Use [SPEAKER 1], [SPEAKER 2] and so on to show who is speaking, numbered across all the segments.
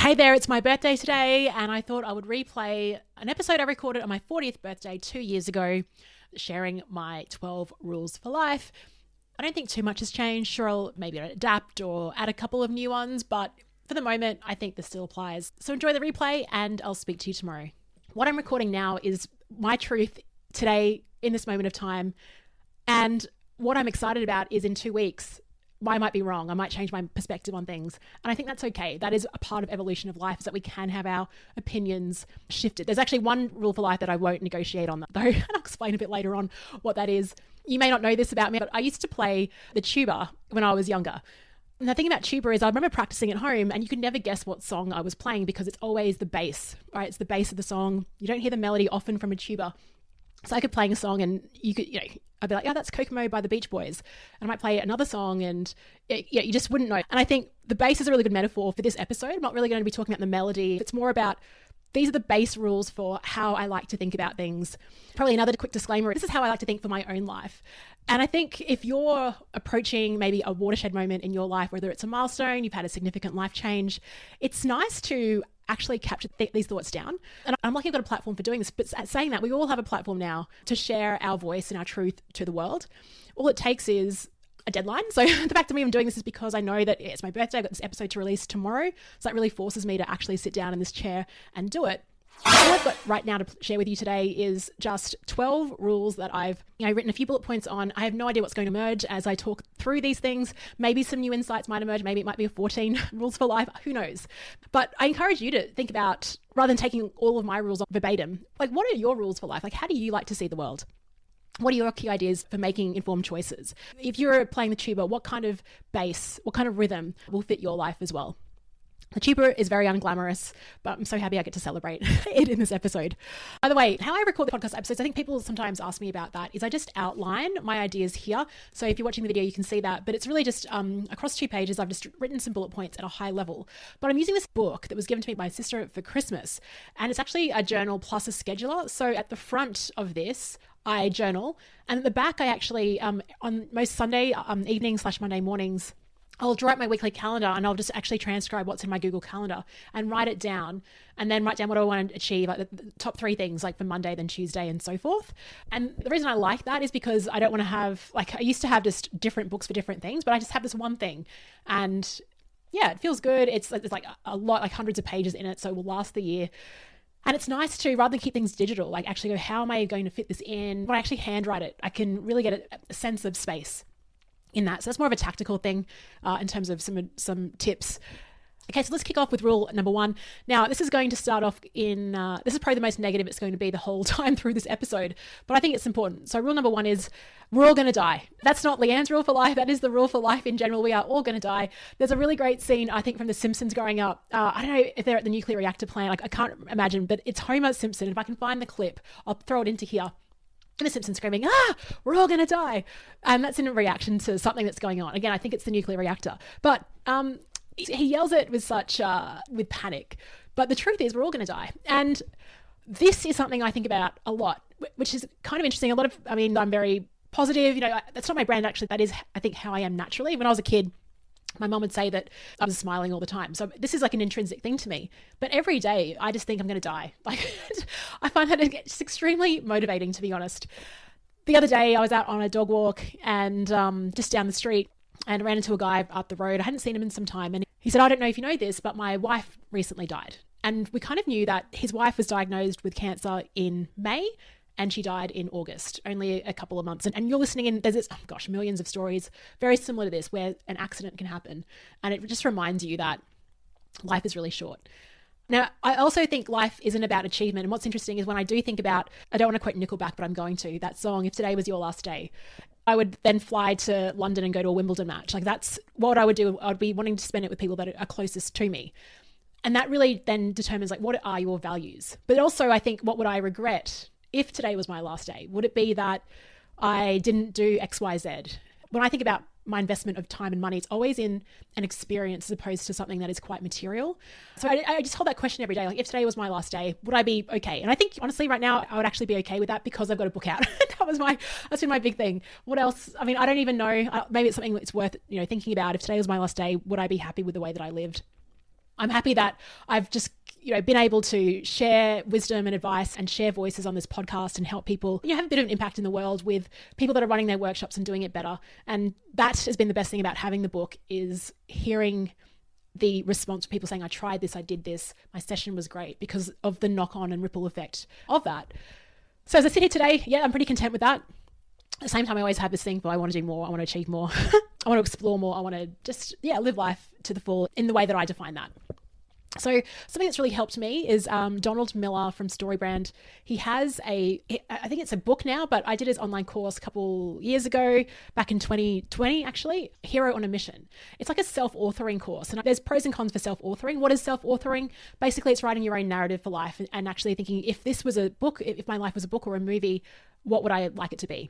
[SPEAKER 1] Hey there, it's my birthday today, and I thought I would replay an episode I recorded on my 40th birthday 2 years ago, sharing my 12 rules for life. I don't think too much has changed. Sure, I'll maybe adapt or add a couple of new ones, but for the moment, I think this still applies. So enjoy the replay, and I'll speak to you tomorrow. What I'm recording now is my truth today in this moment of time, and what I'm excited about is in 2 weeks, I might be wrong. I might change my perspective on things. And I think that's okay. That is a part of evolution of life, is that we can have our opinions shifted. There's actually one rule for life that I won't negotiate on, though, and I'll explain a bit later on what that is. You may not know this about me, but I used to play the tuba when I was younger. And the thing about tuba is I remember practicing at home, and you could never guess what song I was playing because it's always the bass, right? It's the bass of the song. You don't hear the melody often from a tuba. So I could play a song and I'd be like, that's Kokomo by the Beach Boys. And I might play another song and you just wouldn't know. And I think the bass is a really good metaphor for this episode. I'm not really going to be talking about the melody. It's more about these are the base rules for how I like to think about things. Probably another quick disclaimer, this is how I like to think for my own life. And I think if you're approaching maybe a watershed moment in your life, whether it's a milestone, you've had a significant life change, it's nice to actually capture these thoughts down. And I'm lucky I've got a platform for doing this, but saying that, we all have a platform now to share our voice and our truth to the world. All it takes is a deadline. So the fact I'm even doing this is because I know that it's my birthday. I've got this episode to release tomorrow. So that really forces me to actually sit down in this chair and do it. All I've got right now to share with you today is just 12 rules that I've written a few bullet points on. I have no idea what's going to emerge as I talk through these things. Maybe some new insights might emerge. Maybe it might be 14 rules for life. Who knows? But I encourage you to think about, rather than taking all of my rules verbatim, like what are your rules for life? Like how do you like to see the world? What are your key ideas for making informed choices? If you're playing the tuba, what kind of bass, what kind of rhythm will fit your life as well? The tuba is very unglamorous, but I'm so happy I get to celebrate it in this episode. By the way, how I record the podcast episodes, I think people sometimes ask me about that, is I just outline my ideas here. So if you're watching the video, you can see that, but it's really just across 2 pages, I've just written some bullet points at a high level. But I'm using this book that was given to me by my sister for Christmas, and it's actually a journal plus a scheduler. So at the front of this, I journal, and at the back, I actually, on most Sunday evenings / Monday mornings, I'll draw out my weekly calendar and I'll just actually transcribe what's in my Google Calendar and write it down, and then write down what I want to achieve, like the top 3 things, like for Monday, then Tuesday, and so forth. And the reason I like that is because I don't want to have, like I used to have just different books for different things, but I just have this one thing. And yeah, it feels good. It's like a lot, like hundreds of pages in it, so it will last the year. And it's nice to, rather than keep things digital, like actually go, how am I going to fit this in? When I actually handwrite it, I can really get a sense of space in that. So that's more of a tactical thing in terms of some tips. Okay, so let's kick off with rule number 1. Now, this is going to start off in, this is probably the most negative it's going to be the whole time through this episode, but I think it's important. So rule number 1 is we're all going to die. That's not Leanne's rule for life. That is the rule for life in general. We are all going to die. There's a really great scene, I think, from The Simpsons growing up. I don't know if they're at the nuclear reactor plant. Like, I can't imagine, but it's Homer Simpson. If I can find the clip, I'll throw it into here. And the Simpsons screaming, we're all going to die. And that's in reaction to something that's going on. Again, I think it's the nuclear reactor. But he yells it with such, with panic. But the truth is we're all going to die. And this is something I think about a lot, which is kind of interesting. I'm very positive. That's not my brand, actually. That is, I think, how I am naturally. When I was a kid, my mom would say that I was smiling all the time. So this is like an intrinsic thing to me. But every day I just think I'm going to die. Like I find that it's extremely motivating, to be honest. The other day I was out on a dog walk and just down the street, and ran into a guy up the road. I hadn't seen him in some time. And he said, I don't know if you know this, but my wife recently died. And we kind of knew that his wife was diagnosed with cancer in May, and she died in August, only a couple of months. And you're listening in, there's millions of stories very similar to this where an accident can happen. And it just reminds you that life is really short. Now, I also think life isn't about achievement. And what's interesting is when I do think about, I don't want to quote Nickelback, but I'm going to, that song, If Today Was Your Last Day, I would then fly to London and go to a Wimbledon match. Like that's what I would do. I'd be wanting to spend it with people that are closest to me. And that really then determines like, what are your values? But also I think, what would I regret if today was my last day? Would it be that I didn't do X, Y, Z? When I think about my investment of time and money, it's always in an experience as opposed to something that is quite material. So I just hold that question every day. Like, if today was my last day, would I be okay? And I think honestly right now I would actually be okay with that because I've got a book out. That's been my big thing. What else? I mean, I don't even know. Maybe it's something that's worth, thinking about. If today was my last day, would I be happy with the way that I lived? I'm happy that I've just been able to share wisdom and advice and share voices on this podcast and help people have a bit of an impact in the world with people that are running their workshops and doing it better. And that has been the best thing about having the book, is hearing the response from people saying, I tried this, I did this, my session was great, because of the knock-on and ripple effect of that. So as I sit here today, I'm pretty content with that. At the same time, I always have this thing, but I want to do more, I want to achieve more, I want to explore more, I want to just live life to the full in the way that I define that. So something that's really helped me is Donald Miller from Storybrand. He has I think it's a book now, but I did his online course a couple years ago, back in 2020 actually, Hero on a Mission. It's like a self-authoring course, and there's pros and cons for self-authoring. What is self-authoring? Basically, it's writing your own narrative for life and actually thinking, if this was a book, if my life was a book or a movie, what would I like it to be?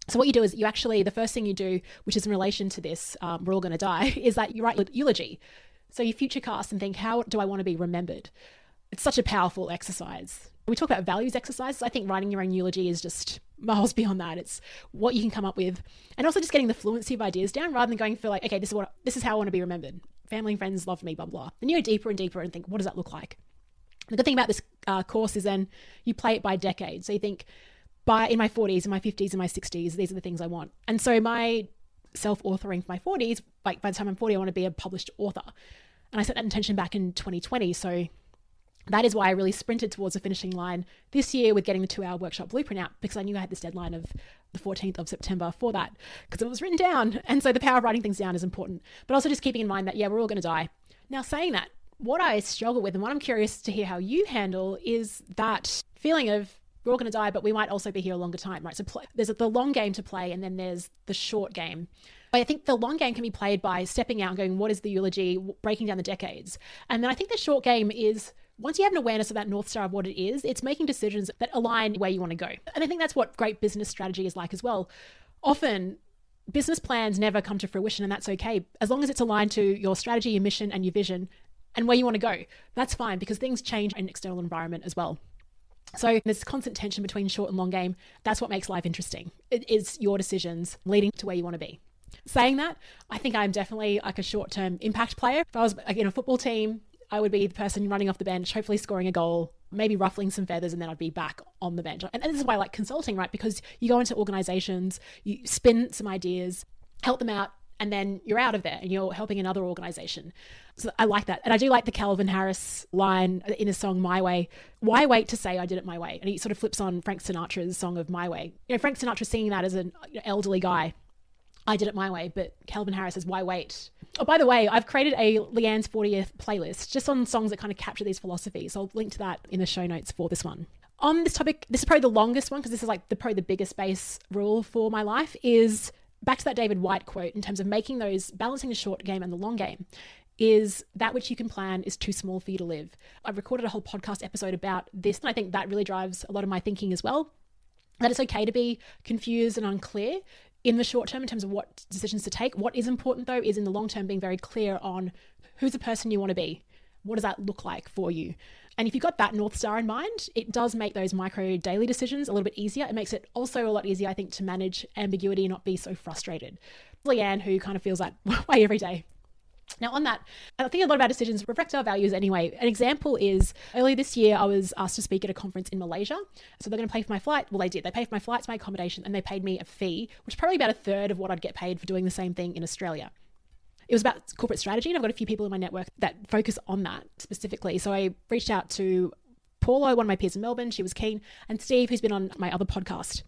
[SPEAKER 1] So what you do is the first thing you do, which is in relation to this, we're all going to die, is that you write eulogy. So you future cast and think, how do I want to be remembered? It's such a powerful exercise. We talk about values exercises. I think writing your own eulogy is just miles beyond that. It's what you can come up with. And also just getting the fluency of ideas down rather than going for like, okay, this is how I want to be remembered. Family and friends loved me, blah, blah. And you go deeper and deeper and think, what does that look like? The good thing about this course is then you play it by decade. So you think, in my 40s, in my 50s, in my 60s, these are the things I want. And so my self-authoring for my 40s, like by the time I'm 40, I want to be a published author. And I set that intention back in 2020. So that is why I really sprinted towards the finishing line this year with getting the 2-hour workshop blueprint out, because I knew I had this deadline of the 14th of September for that, because it was written down. And so the power of writing things down is important, but also just keeping in mind that, we're all going to die. Now, saying that, what I struggle with and what I'm curious to hear how you handle is that feeling of we're all going to die, but we might also be here a longer time, right? So there's the long game to play, and then there's the short game. I think the long game can be played by stepping out and going, what is the eulogy, breaking down the decades. And then I think the short game is, once you have an awareness of that North Star of what it is, it's making decisions that align where you want to go. And I think that's what great business strategy is like as well. Often business plans never come to fruition, and that's okay. As long as it's aligned to your strategy, your mission, and your vision, and where you want to go, that's fine, because things change in external environment as well. So there's constant tension between short and long game. That's what makes life interesting. It is your decisions leading to where you want to be. Saying that, I think I'm definitely like a short-term impact player. If I was in a football team, I would be the person running off the bench, hopefully scoring a goal, maybe ruffling some feathers, and then I'd be back on the bench. And this is why I like consulting, right? Because you go into organizations, you spin some ideas, help them out, and then you're out of there and you're helping another organization. So I like that. And I do like the Calvin Harris line in his song, My Way. Why wait to say I did it my way? And he sort of flips on Frank Sinatra's song of My Way. Frank Sinatra singing that as an elderly guy. I did it my way, but Calvin Harris says, why wait? Oh, by the way, I've created a Leanne's 40th playlist just on songs that kind of capture these philosophies. So I'll link to that in the show notes for this one. On this topic, this is probably the longest one, because this is like probably the biggest base rule for my life, is back to that David White quote in terms of making those, balancing the short game and the long game, is that which you can plan is too small for you to live. I've recorded a whole podcast episode about this, and I think that really drives a lot of my thinking as well. That it's okay to be confused and unclear in the short term in terms of what decisions to take. What is important though is in the long term being very clear on who's the person you want to be. What does that look like for you? And if you've got that North Star in mind, it does make those micro daily decisions a little bit easier. It makes it also a lot easier, I think, to manage ambiguity and not be so frustrated. Leanne, who kind of feels that way every day. Now on that, I think a lot of our decisions reflect our values anyway. An example is earlier this year, I was asked to speak at a conference in Malaysia. So they're going to pay for my flight. Well, they did. They paid for my flights, my accommodation, and they paid me a fee, which is probably about a third of what I'd get paid for doing the same thing in Australia. It was about corporate strategy, and I've got a few people in my network that focus on that specifically. So I reached out to Paula, one of my peers in Melbourne. She was keen. And Steve, who's been on my other podcast.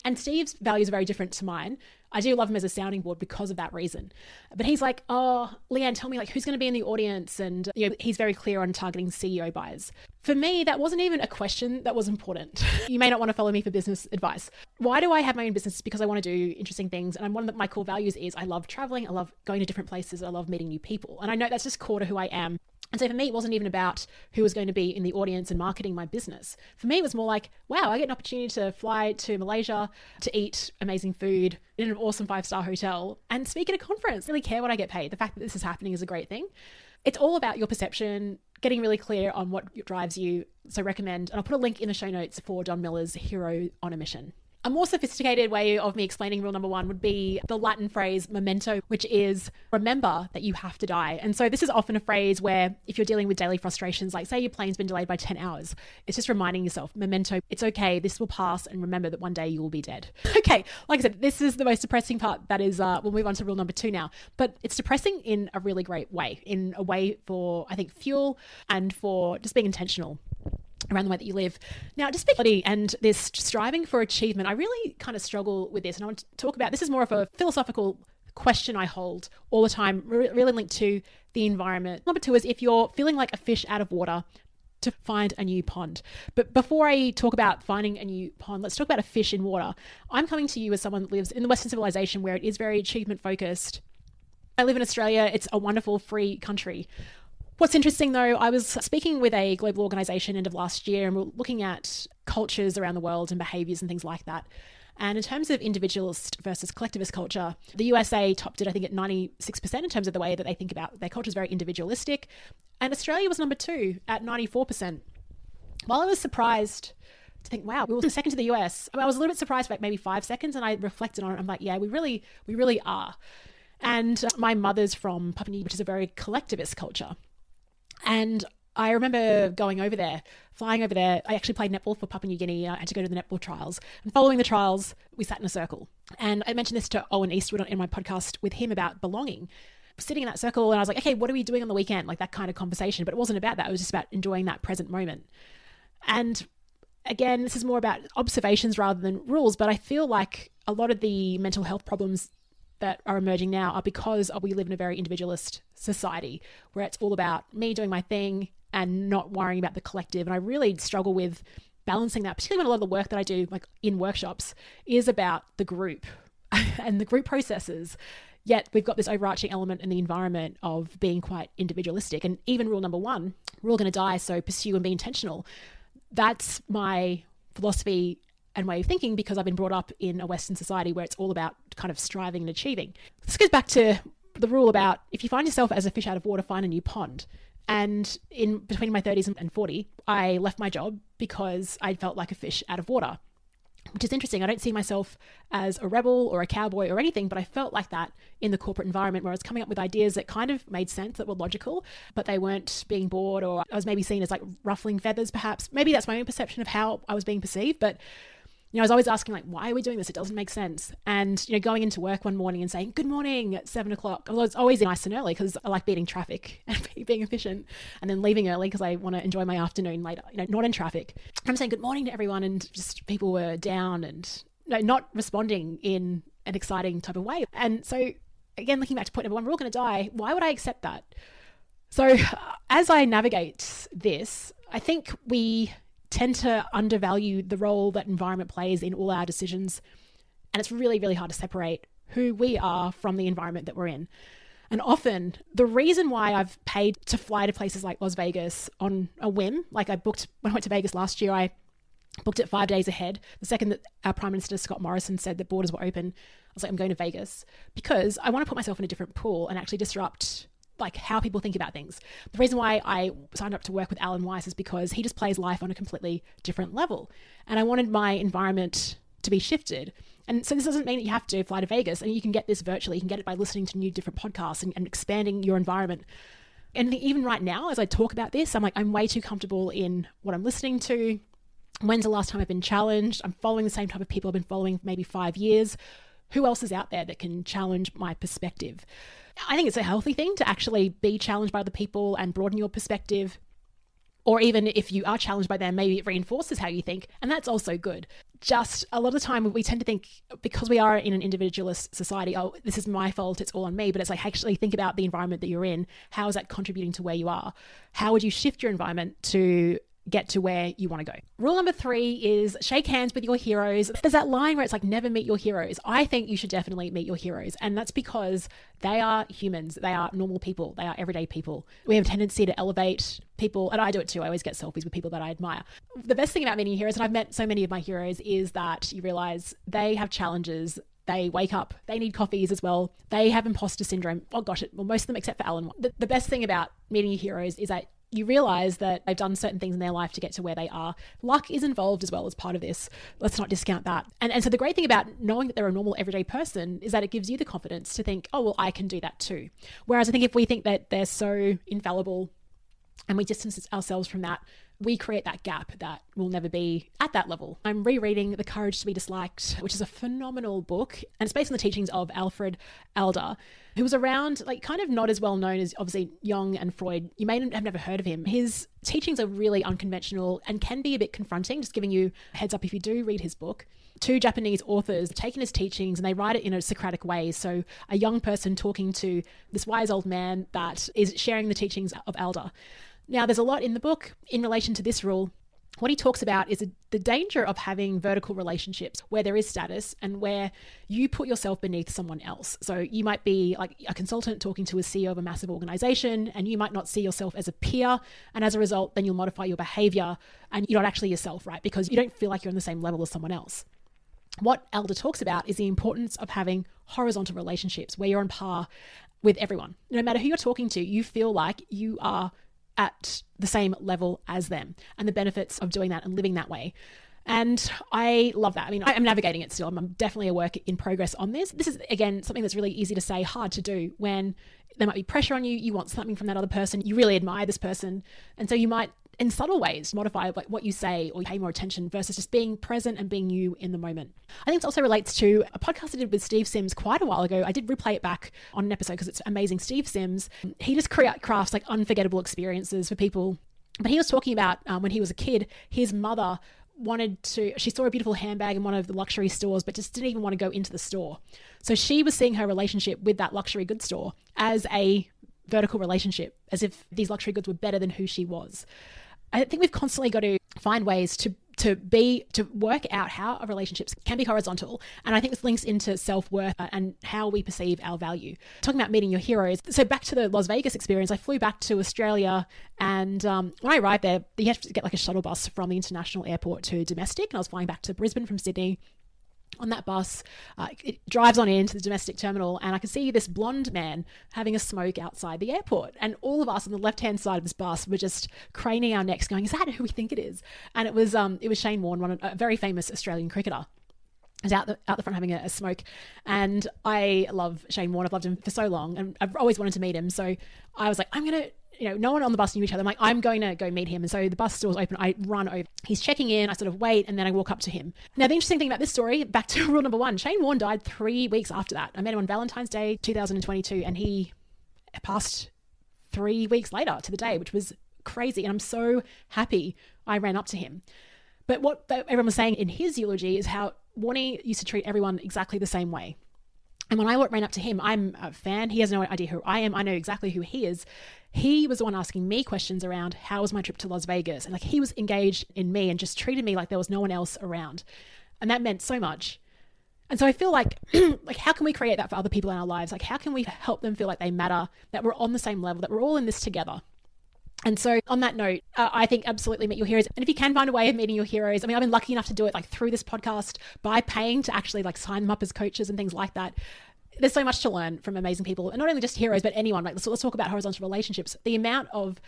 [SPEAKER 1] And Steve's values are very different to mine. I do love him as a sounding board because of that reason. But he's like, oh, Leanne, tell me like who's going to be in the audience. And he's very clear on targeting CEO buyers. For me, that wasn't even a question that was important. You may not want to follow me for business advice. Why do I have my own business? Because I want to do interesting things. And one of my core values is I love traveling. I love going to different places. I love meeting new people. And I know that's just core to who I am. And so for me, it wasn't even about who was going to be in the audience and marketing my business. For me, it was more like, wow, I get an opportunity to fly to Malaysia to eat amazing food in an awesome 5-star hotel and speak at a conference. I really care what I get paid. The fact that this is happening is a great thing. It's all about your perception, getting really clear on what drives you. So recommend, and I'll put a link in the show notes for Don Miller's Hero on a Mission. A more sophisticated way of me explaining rule number 1 would be the Latin phrase memento, which is remember that you have to die. And so this is often a phrase where if you're dealing with daily frustrations, like say your plane's been delayed by 10 hours, it's just reminding yourself, memento, it's okay, this will pass, and remember that one day you will be dead. Okay, like I said, this is the most depressing part. That is, we'll move on to rule number 2 now. But it's depressing in a really great way, in a way for, I think, fuel and for just being intentional around the way that you live. Now, disability and this striving for achievement, I really kind of struggle with this. And I want to talk about, this is more of a philosophical question I hold all the time, really linked to the environment. Number 2 is if you're feeling like a fish out of water, to find a new pond. But before I talk about finding a new pond, let's talk about a fish in water. I'm coming to you as someone that lives in the Western civilization where it is very achievement focused. I live in Australia. It's a wonderful free country. What's interesting though, I was speaking with a global organization end of last year and we're looking at cultures around the world and behaviors and things like that. And in terms of individualist versus collectivist culture, the USA topped it, I think, at 96% in terms of the way that they think about their culture is very individualistic. And Australia was number 2 at 94%. While I was surprised to think, wow, we were second to the US, I was a little bit surprised for like maybe 5 seconds and I reflected on it. I'm like, yeah, we really are. And my mother's from Papua New Guinea, which is a very collectivist culture. And I remember going over there, flying over there. I actually played netball for Papua New Guinea. I had to go to the netball trials. And following the trials, we sat in a circle. And I mentioned this to Owen Eastwood in my podcast with him about belonging. Sitting in that circle and I was like, okay, what are we doing on the weekend? Like that kind of conversation. But it wasn't about that. It was just about enjoying that present moment. And again, this is more about observations rather than rules. But I feel like a lot of the mental health problems that are emerging now are because we live in a very individualist society where it's all about me doing my thing and not worrying about the collective. And I really struggle with balancing that, particularly when a lot of the work that I do, like in workshops, is about the group and the group processes. Yet we've got this overarching element in the environment of being quite individualistic. And even rule number 1, we're all going to die, so pursue and be intentional. That's my philosophy and way of thinking because I've been brought up in a Western society where it's all about kind of striving and achieving. This goes back to the rule about if you find yourself as a fish out of water, find a new pond. And in between my 30s and 40, I left my job because I felt like a fish out of water, which is interesting. I don't see myself as a rebel or a cowboy or anything, but I felt like that in the corporate environment where I was coming up with ideas that kind of made sense, that were logical, but they weren't being bored, or I was maybe seen as like ruffling feathers, perhaps. Maybe that's my own perception of how I was being perceived, but I was always asking like, why are we doing this? It doesn't make sense. And, going into work one morning and saying, good morning at 7 o'clock. I was always nice and early because I like beating traffic and being efficient, and then leaving early because I want to enjoy my afternoon later, not in traffic. I'm saying good morning to everyone and just people were down and not responding in an exciting type of way. And so again, looking back to point number 1, we're all going to die. Why would I accept that? So as I navigate this, I think we tend to undervalue the role that environment plays in all our decisions. And it's really, really hard to separate who we are from the environment that we're in. And often the reason why I've paid to fly to places like Las Vegas on a whim, like when I went to Vegas last year, I booked it 5 days ahead. The second that our Prime Minister, Scott Morrison, said that borders were open, I was like, I'm going to Vegas because I want to put myself in a different pool and actually disrupt like how people think about things. The reason why I signed up to work with Alan Weiss is because he just plays life on a completely different level. And I wanted my environment to be shifted. And so this doesn't mean that you have to fly to Vegas, and you can get this virtually. You can get it by listening to new different podcasts and expanding your environment. And even right now, as I talk about this, I'm way too comfortable in what I'm listening to. When's the last time I've been challenged? I'm following the same type of people I've been following for maybe 5 years. Who else is out there that can challenge my perspective? I think it's a healthy thing to actually be challenged by other people and broaden your perspective. Or even if you are challenged by them, maybe it reinforces how you think. And that's also good. Just a lot of the time we tend to think, because we are in an individualist society, oh, this is my fault, it's all on me. But it's like, actually think about the environment that you're in. How is that contributing to where you are? How would you shift your environment to get to where you want to go? Rule number 3 is shake hands with your heroes. There's that line where it's like, never meet your heroes. I think you should definitely meet your heroes. And that's because they are humans. They are normal people. They are everyday people. We have a tendency to elevate people, and I do it too. I always get selfies with people that I admire. The best thing about meeting heroes, and I've met so many of my heroes, is that you realize they have challenges. They wake up, they need coffees as well. They have imposter syndrome. Oh gosh, well, most of them except for Alan. The best thing about meeting your heroes is that you realize that they've done certain things in their life to get to where they are. Luck is involved as well as part of this. Let's not discount that. And so the great thing about knowing that they're a normal everyday person is that it gives you the confidence to think, oh, well, I can do that too. Whereas I think if we think that they're so infallible and we distance ourselves from that, we create that gap that will never be at that level. I'm rereading The Courage to be Disliked, which is a phenomenal book. And it's based on the teachings of Alfred Adler, who was around, like, kind of not as well known as obviously Jung and Freud. You may have never heard of him. His teachings are really unconventional and can be a bit confronting, just giving you a heads up if you do read his book. Two Japanese authors have taken his teachings and they write it in a Socratic way. So a young person talking to this wise old man that is sharing the teachings of Adler. Now, there's a lot in the book in relation to this rule. What he talks about is the danger of having vertical relationships where there is status and where you put yourself beneath someone else. So you might be like a consultant talking to a CEO of a massive organization, and you might not see yourself as a peer. And as a result, then you'll modify your behavior and you're not actually yourself, right? Because you don't feel like you're on the same level as someone else. What Elder talks about is the importance of having horizontal relationships where you're on par with everyone. No matter who you're talking to, you feel like you are at the same level as them, and the benefits of doing that and living that way. And I love that. I mean, I'm navigating it still. I'm definitely a work in progress on this. This is, again, something that's really easy to say, hard to do when there might be pressure on you. You want something from that other person. You really admire this person. And so you might, in subtle ways, modify like what you say or pay more attention versus just being present and being you in the moment. I think it also relates to a podcast I did with Steve Sims quite a while ago. I did replay it back on an episode because it's amazing. Steve Sims, he just crafts like unforgettable experiences for people. But he was talking about when he was a kid, his mother she saw a beautiful handbag in one of the luxury stores, but just didn't even want to go into the store. So she was seeing her relationship with that luxury goods store as a vertical relationship, as if these luxury goods were better than who she was. I think we've constantly got to find ways to work out how our relationships can be horizontal. And I think this links into self-worth and how we perceive our value. Talking about meeting your heroes. So back to the Las Vegas experience, I flew back to Australia, and when I arrived there, you have to get like a shuttle bus from the international airport to domestic. And I was flying back to Brisbane from Sydney. On that bus, it drives on into the domestic terminal, and I could see this blonde man having a smoke outside the airport. And all of us on the left-hand side of this bus were just craning our necks going, is that who we think it is? And it was Shane Warne, a very famous Australian cricketer. Is out the front having a smoke. And I love Shane Warne. I've loved him for so long, and I've always wanted to meet him. So I was like, I'm going to, no one on the bus knew each other. I'm like, I'm going to go meet him. And so the bus doors open, I run over. He's checking in, I sort of wait, and then I walk up to him. Now, the interesting thing about this story, back to rule number one, Shane Warne died 3 weeks after that. I met him on Valentine's Day, 2022, and he passed 3 weeks later to the day, which was crazy. And I'm so happy I ran up to him. But what everyone was saying in his eulogy is how Warnie used to treat everyone exactly the same way. And when I ran up to him, I'm a fan. He has no idea who I am. I know exactly who he is. He was the one asking me questions around how was my trip to Las Vegas? And like, he was engaged in me and just treated me like there was no one else around. And that meant so much. And so I feel like, how can we create that for other people in our lives? Like, how can we help them feel like they matter, that we're on the same level, that we're all in this together? And so on that note, I think absolutely meet your heroes. And if you can find a way of meeting your heroes, I mean, I've been lucky enough to do it like through this podcast by paying to actually like sign them up as coaches and things like that. There's so much to learn from amazing people, and not only just heroes, but anyone. Like, let's talk about horizontal relationships. The amount of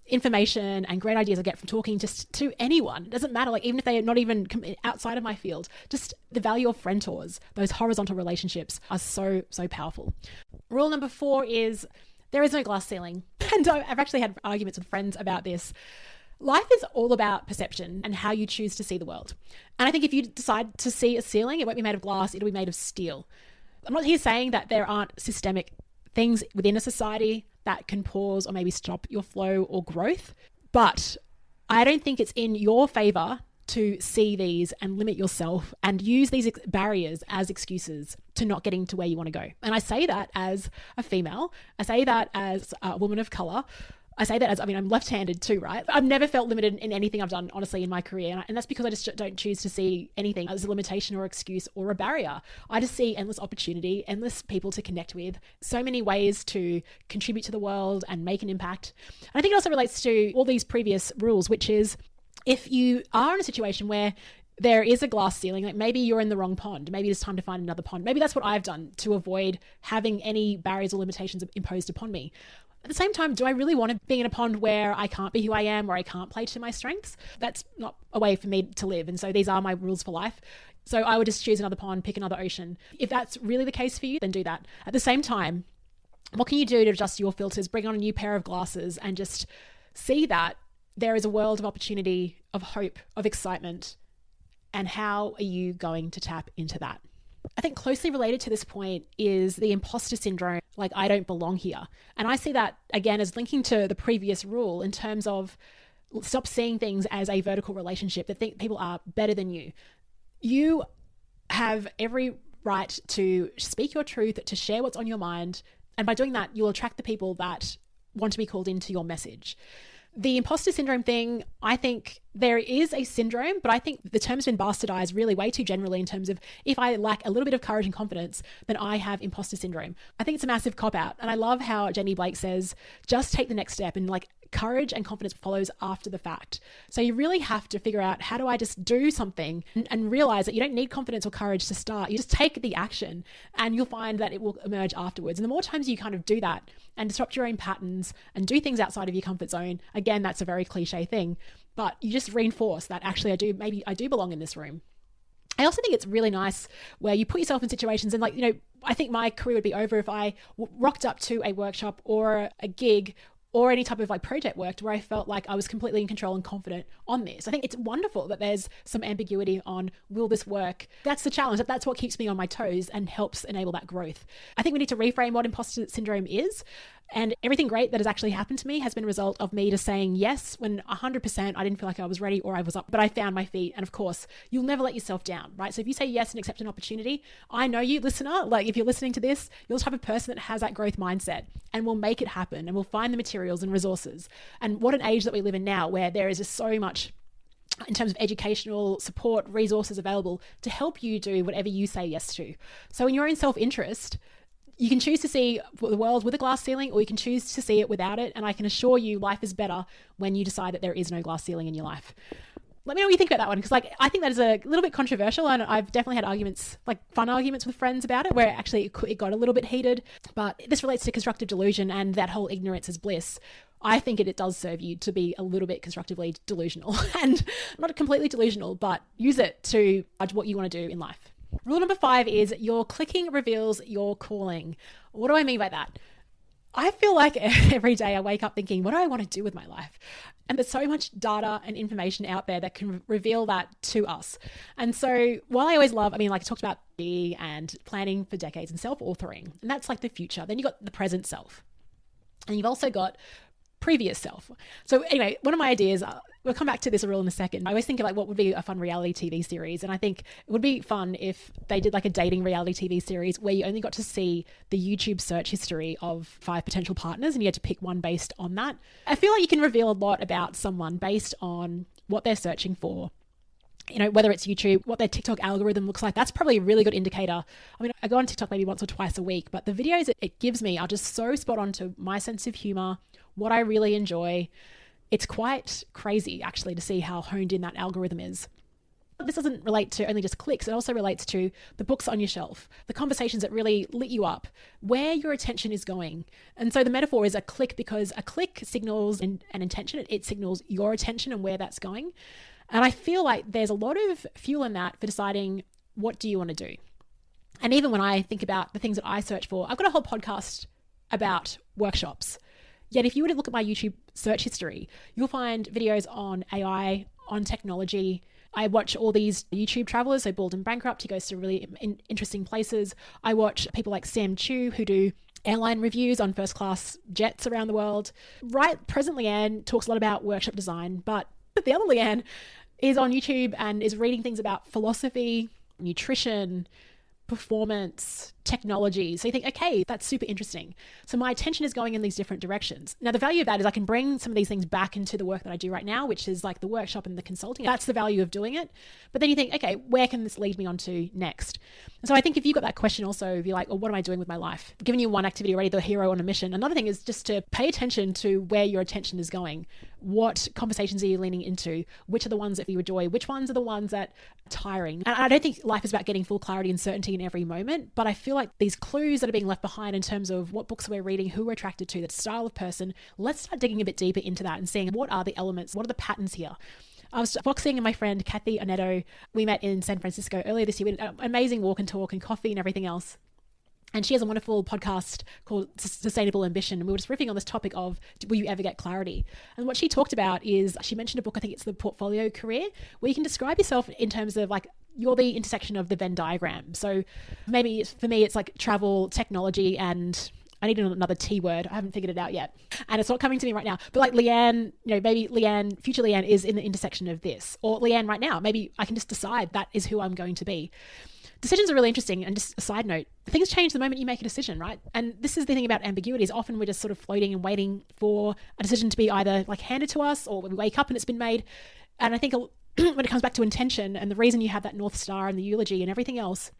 [SPEAKER 1] information and great ideas I get from talking just to anyone, it doesn't matter. Like, even if they are not even outside of my field, just the value of friend tours, those horizontal relationships are so, so powerful. Rule number 4 is there is no glass ceiling. And I've actually had arguments with friends about this. Life is all about perception and how you choose to see the world. And I think if you decide to see a ceiling, it won't be made of glass, it'll be made of steel. I'm not here saying that there aren't systemic things within a society that can pause or maybe stop your flow or growth, but I don't think it's in your favor to see these and limit yourself and use these barriers as excuses to not getting to where you want to go. And I say that as a female. I say that as a woman of color. I say that as, I'm left-handed too, right? I've never felt limited in anything I've done, honestly, in my career. And that's because I just don't choose to see anything as a limitation or excuse or a barrier. I just see endless opportunity, endless people to connect with, so many ways to contribute to the world and make an impact. And I think it also relates to all these previous rules, which is if you are in a situation where there is a glass ceiling, like maybe you're in the wrong pond, maybe it's time to find another pond. Maybe that's what I've done to avoid having any barriers or limitations imposed upon me. At the same time, do I really want to be in a pond where I can't be who I am, where I can't play to my strengths? That's not a way for me to live. And so these are my rules for life. So I would just choose another pond, pick another ocean. If that's really the case for you, then do that. At the same time, what can you do to adjust your filters, bring on a new pair of glasses, and just see that there is a world of opportunity, of hope, of excitement, and how are you going to tap into that? I think closely related to this point is the imposter syndrome, like I don't belong here. And I see that again as linking to the previous rule in terms of stop seeing things as a vertical relationship, that think people are better than you. You have every right to speak your truth, to share what's on your mind. And by doing that, you'll attract the people that want to be called into your message. The imposter syndrome thing, I think there is a syndrome, but I think the term's been bastardized really way too generally in terms of if I lack a little bit of courage and confidence, then I have imposter syndrome. I think it's a massive cop-out. And I love how Jamie Blake says, just take the next step, and like courage and confidence follows after the fact. So you really have to figure out, how do I just do something and realize that you don't need confidence or courage to start. You just take the action and you'll find that it will emerge afterwards. And the more times you kind of do that and disrupt your own patterns and do things outside of your comfort zone, again, that's a very cliche thing, but you just reinforce that actually I do belong in this room. I also think it's really nice where you put yourself in situations and I think my career would be over if I rocked up to a workshop or a gig or any type of project work where I felt like I was completely in control and confident on this. I think it's wonderful that there's some ambiguity on, will this work? That's the challenge. That's what keeps me on my toes and helps enable that growth. I think we need to reframe what imposter syndrome is. And everything great that has actually happened to me has been a result of me just saying yes when 100% I didn't feel like I was ready or I was up, but I found my feet. And of course, you'll never let yourself down, right? So if you say yes and accept an opportunity, I know you, listener, if you're listening to this, you're the type of person that has that growth mindset and will make it happen and will find the materials and resources. And what an age that we live in now, where there is just so much in terms of educational support, resources available to help you do whatever you say yes to. So in your own self-interest, you can choose to see the world with a glass ceiling, or you can choose to see it without it. And I can assure you life is better when you decide that there is no glass ceiling in your life. Let me know what you think about that one, because I think that is a little bit controversial, and I've definitely had arguments, fun arguments with friends about it, where actually it got a little bit heated. But this relates to constructive delusion and that whole ignorance is bliss. I think it does serve you to be a little bit constructively delusional, and not completely delusional, but use it to judge what you want to do in life. Rule number 5 is your clicking reveals your calling. What do I mean by that? I feel like every day I wake up thinking, what do I want to do with my life? And there's so much data and information out there that can reveal that to us. And so while I always love, I talked about and planning for decades and self-authoring, and that's the future. Then you've got the present self. And you've also got previous self. So anyway, one of my ideas, we'll come back to this rule in a second. I always think of what would be a fun reality TV series. And I think it would be fun if they did a dating reality TV series where you only got to see the YouTube search history of 5 potential partners and you had to pick one based on that. I feel like you can reveal a lot about someone based on what they're searching for. Whether it's YouTube, what their TikTok algorithm looks like, that's probably a really good indicator. I go on TikTok maybe once or twice a week, but the videos it gives me are just so spot on to my sense of humor, what I really enjoy. It's quite crazy actually to see how honed in that algorithm is. This doesn't relate to only just clicks. It also relates to the books on your shelf, the conversations that really lit you up, where your attention is going. And so the metaphor is a click, because a click signals an intention. It signals your attention and where that's going. And I feel like there's a lot of fuel in that for deciding, what do you want to do? And even when I think about the things that I search for, I've got a whole podcast about workshops. Yet if you were to look at my YouTube search history, you'll find videos on AI, on technology. I watch all these YouTube travelers, so Bald and Bankrupt, he goes to really interesting places. I watch people like Sam Chu, who do airline reviews on first class jets around the world. Right, present Leanne talks a lot about workshop design, but the other Leanne is on YouTube and is reading things about philosophy, nutrition, performance, technology. So you think, okay, that's super interesting. So my attention is going in these different directions. Now, the value of that is I can bring some of these things back into the work that I do right now, which is the workshop and the consulting. That's the value of doing it. But then you think, okay, where can this lead me on to next? And so I think if you've got that question also, if you're like, well, what am I doing with my life? I've given you one activity already, the hero on a mission. Another thing is just to pay attention to where your attention is going. What conversations are you leaning into? Which are the ones that you enjoy? Which ones are the ones that are tiring? And I don't think life is about getting full clarity and certainty in every moment, but I feel like these clues that are being left behind in terms of what books we're reading, who we're attracted to, that style of person, let's start digging a bit deeper into that and seeing what are the elements, what are the patterns here. I was boxing and my friend Kathy Onetto, we met in San Francisco earlier this year. We had an amazing walk and talk and coffee and everything else. And she has a wonderful podcast called Sustainable Ambition. And we were just riffing on this topic of, will you ever get clarity? And what she talked about is, she mentioned a book, I think it's The Portfolio Career, where you can describe yourself in terms of like, you're the intersection of the Venn diagram. So maybe for me, it's like travel, technology, and I need another T word. I haven't figured it out yet. And it's not coming to me right now. But like Leanne, maybe Leanne, future Leanne is in the intersection of this. Or Leanne right now, maybe I can just decide that is who I'm going to be. Decisions are really interesting. And just a side note, things change the moment you make a decision, right? And this is the thing about ambiguity, is often we're just sort of floating and waiting for a decision to be either like handed to us, or when we wake up and it's been made. And I think when it comes back to intention, and the reason you have that North Star and the eulogy and everything else,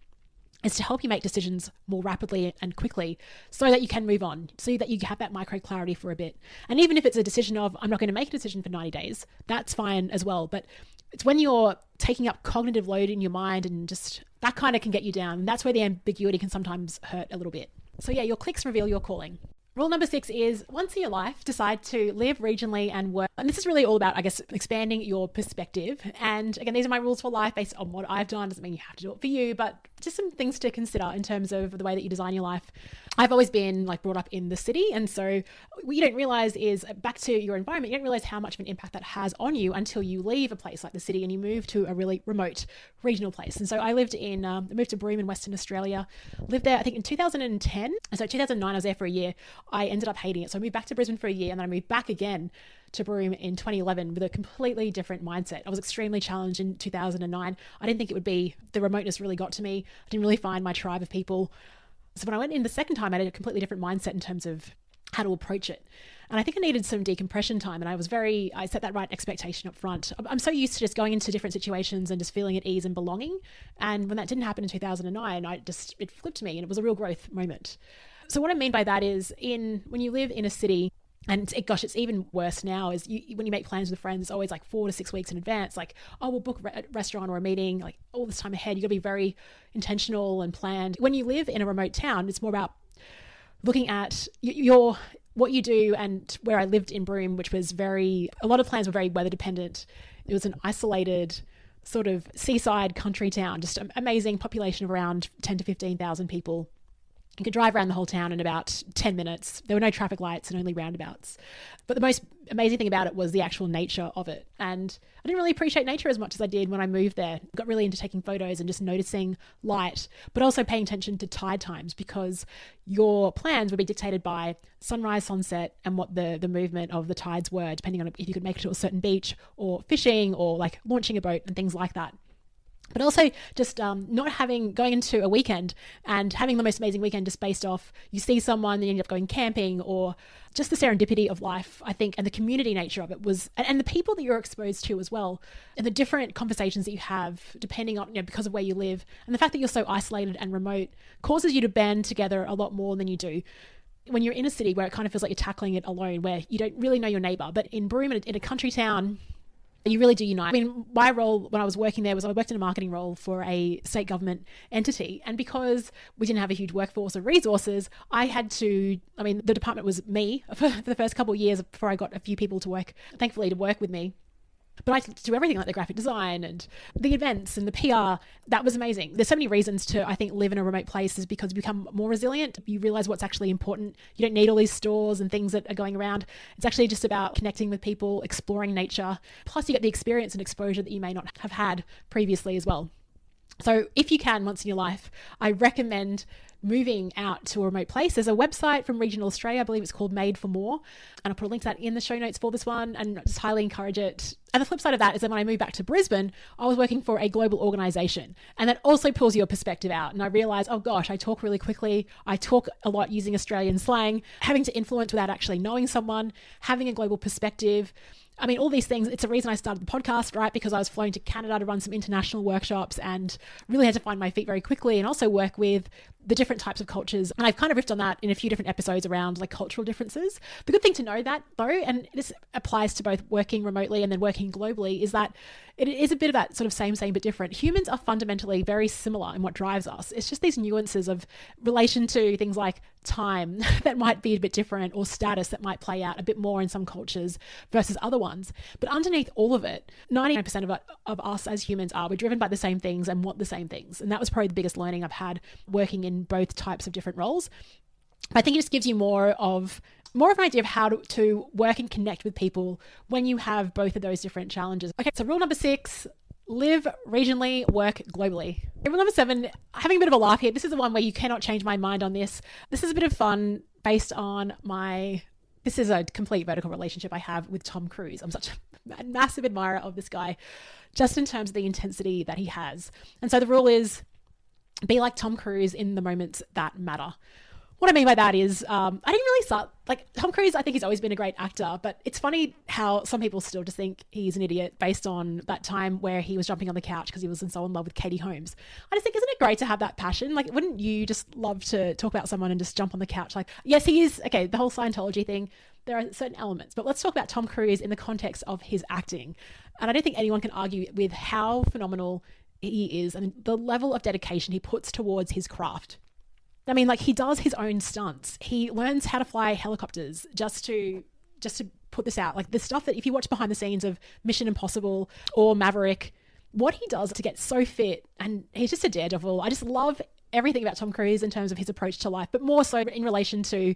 [SPEAKER 1] is to help you make decisions more rapidly and quickly so that you can move on, so that you have that micro clarity for a bit. And even if it's a decision of, I'm not going to make a decision for 90 days, that's fine as well. But it's when you're taking up cognitive load in your mind, and just that kind of can get you down. And that's where the ambiguity can sometimes hurt a little bit. So yeah, your clicks reveal your calling. Rule number 6 is, once in your life, decide to live regionally and work. And this is really all about, I guess, expanding your perspective. And again, these are my rules for life based on what I've done. Doesn't mean you have to do it for you, but just some things to consider in terms of the way that you design your life. I've always been like brought up in the city. And so what you don't realize is, back to your environment, you don't realize how much of an impact that has on you until you leave a place like the city and you move to a really remote regional place. And so I moved to Broome in Western Australia, lived there, I think in 2010. And so 2009, I was there for a year. I ended up hating it. So I moved back to Brisbane for a year, and then I moved back again to Broome in 2011 with a completely different mindset. I was extremely challenged in 2009. I didn't think it would be, the remoteness really got to me. I didn't really find my tribe of people. So when I went in the second time, I had a completely different mindset in terms of how to approach it. And I think I needed some decompression time. And I set that right expectation up front. I'm so used to just going into different situations and just feeling at ease and belonging. And when that didn't happen in 2009, it flipped me, and it was a real growth moment. So what I mean by that is, when you live in a city, and it's even worse now, is when you make plans with friends, it's always like 4 to 6 weeks in advance. Like, oh, we'll book a restaurant or a meeting like all this time ahead. You got to be very intentional and planned. When you live in a remote town, it's more about looking at what you do. And where I lived in Broome, which was a lot of plans were very weather dependent. It was an isolated sort of seaside country town, just an amazing population of around 10 to 15,000 people. You could drive around the whole town in about 10 minutes. There were no traffic lights and only roundabouts. But the most amazing thing about it was the actual nature of it. And I didn't really appreciate nature as much as I did when I moved there. I got really into taking photos and just noticing light, but also paying attention to tide times, because your plans would be dictated by sunrise, sunset, and what the movement of the tides were, depending on if you could make it to a certain beach, or fishing, or like launching a boat and things like that. But also just going into a weekend and having the most amazing weekend just based off, you see someone and you end up going camping, or just the serendipity of life, I think, and the community nature of it and the people that you're exposed to as well, and the different conversations that you have depending on, because of where you live, and the fact that you're so isolated and remote causes you to band together a lot more than you do when you're in a city, where it kind of feels like you're tackling it alone, where you don't really know your neighbor. But in Broome, in a country town, you really do unite. I mean, my role when I was working there was I worked in a marketing role for a state government entity. And because we didn't have a huge workforce or resources, the department was me for the first couple of years before I got a few people to work with me. But I do everything, like the graphic design and the events and the PR. That was amazing. There's so many reasons to, I think, live in a remote place, is because you become more resilient. You realize what's actually important. You don't need all these stores and things that are going around. It's actually just about connecting with people, exploring nature. Plus you get the experience and exposure that you may not have had previously as well. So if you can, once in your life, I recommend moving out to a remote place. There's a website from regional Australia, I believe it's called Made for More, and I'll put a link to that in the show notes for this one, and just highly encourage it. And the flip side of that is that when I moved back to Brisbane, I was working for a global organization, and that also pulls your perspective out. And I realized, oh gosh, I talk really quickly. I talk a lot using Australian slang, having to influence without actually knowing someone, having a global perspective. I mean, all these things, it's a reason I started the podcast, right? Because I was flown to Canada to run some international workshops and really had to find my feet very quickly and also work with the different types of cultures. And I've kind of riffed on that in a few different episodes around like cultural differences. The good thing to know that though, and this applies to both working remotely and then working globally, is that it is a bit of that sort of same but different. Humans are fundamentally very similar in what drives us. It's just these nuances of relation to things like time that might be a bit different, or status that might play out a bit more in some cultures versus other ones. But underneath all of it, 99% of us as humans we're driven by the same things and want the same things. And that was probably the biggest learning I've had working in both types of different roles. I think it just gives you more of an idea of how to work and connect with people when you have both of those different challenges. Okay, so rule number 6, live regionally, work globally. Rule number 7, having a bit of a laugh here. This is the one where you cannot change my mind on this. This is a bit of fun based on this is a complete vertical relationship I have with Tom Cruise. I'm such a massive admirer of this guy, just in terms of the intensity that he has. And so the rule is, be like Tom Cruise in the moments that matter. What I mean by that is, I didn't really start, like Tom Cruise, I think he's always been a great actor, but it's funny how some people still just think he's an idiot based on that time where he was jumping on the couch because he was so in love with Katie Holmes. I just think, isn't it great to have that passion? Like, wouldn't you just love to talk about someone and just jump on the couch? Like, yes, he is, okay, the whole Scientology thing, there are certain elements, but let's talk about Tom Cruise in the context of his acting. And I don't think anyone can argue with how phenomenal he is and the level of dedication he puts towards his craft. I mean, like, he does his own stunts. He learns how to fly helicopters just to put this out. Like, the stuff that if you watch behind the scenes of Mission Impossible or Maverick, what he does to get so fit, and he's just a daredevil. I just love everything about Tom Cruise in terms of his approach to life, but more so in relation to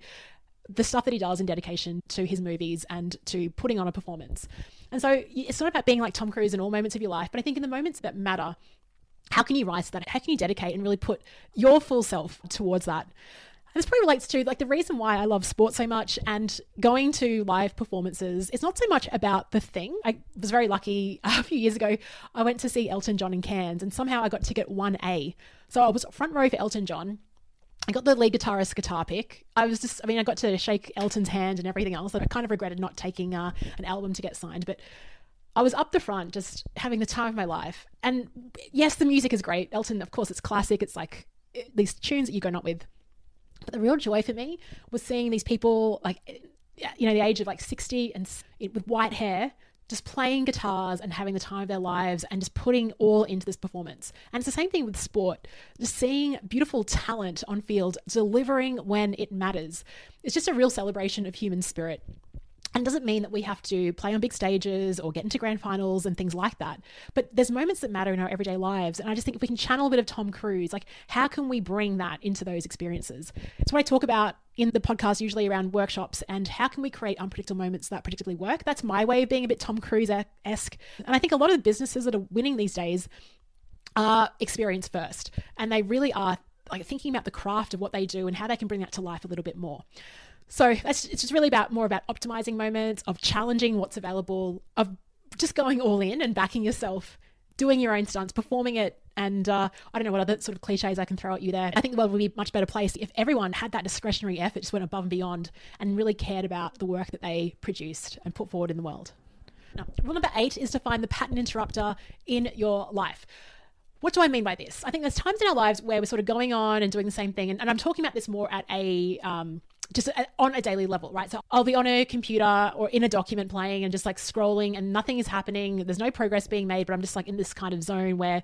[SPEAKER 1] the stuff that he does in dedication to his movies and to putting on a performance. And so it's not about being like Tom Cruise in all moments of your life, but I think in the moments that matter, how can you rise to that? How can you dedicate and really put your full self towards that? And this probably relates to like the reason why I love sports so much and going to live performances. It's not so much about the thing. I was very lucky a few years ago. I went to see Elton John in Cairns and somehow I got ticket 1A. So I was front row for Elton John. I got the lead guitarist's guitar pick. I got to shake Elton's hand and everything else. I kind of regretted not taking an album to get signed, but I was up the front just having the time of my life. And yes, the music is great. Elton, of course, it's classic. It's like these tunes that you go not with. But the real joy for me was seeing these people like, you know, the age of like 60 and with white hair, just playing guitars and having the time of their lives and just putting all into this performance. And it's the same thing with sport, just seeing beautiful talent on field, delivering when it matters. It's just a real celebration of human spirit. And doesn't mean that we have to play on big stages or get into grand finals and things like that. But there's moments that matter in our everyday lives. And I just think if we can channel a bit of Tom Cruise, like how can we bring that into those experiences? It's what I talk about in the podcast, usually around workshops, and how can we create unpredictable moments that particularly work? That's my way of being a bit Tom Cruise-esque. And I think a lot of the businesses that are winning these days are experience first. And they really are like thinking about the craft of what they do and how they can bring that to life a little bit more. So it's just really more about optimizing moments, of challenging what's available, of just going all in and backing yourself, doing your own stunts, performing it. And I don't know what other sort of cliches I can throw at you there. I think the world would be a much better place if everyone had that discretionary effort, just went above and beyond and really cared about the work that they produced and put forward in the world. Now, rule number 8 is to find the pattern interrupter in your life. What do I mean by this? I think there's times in our lives where we're sort of going on and doing the same thing. And I'm talking about this more at just on a daily level, right? So I'll be on a computer or in a document playing and just like scrolling and nothing is happening. There's no progress being made, but I'm just like in this kind of zone where,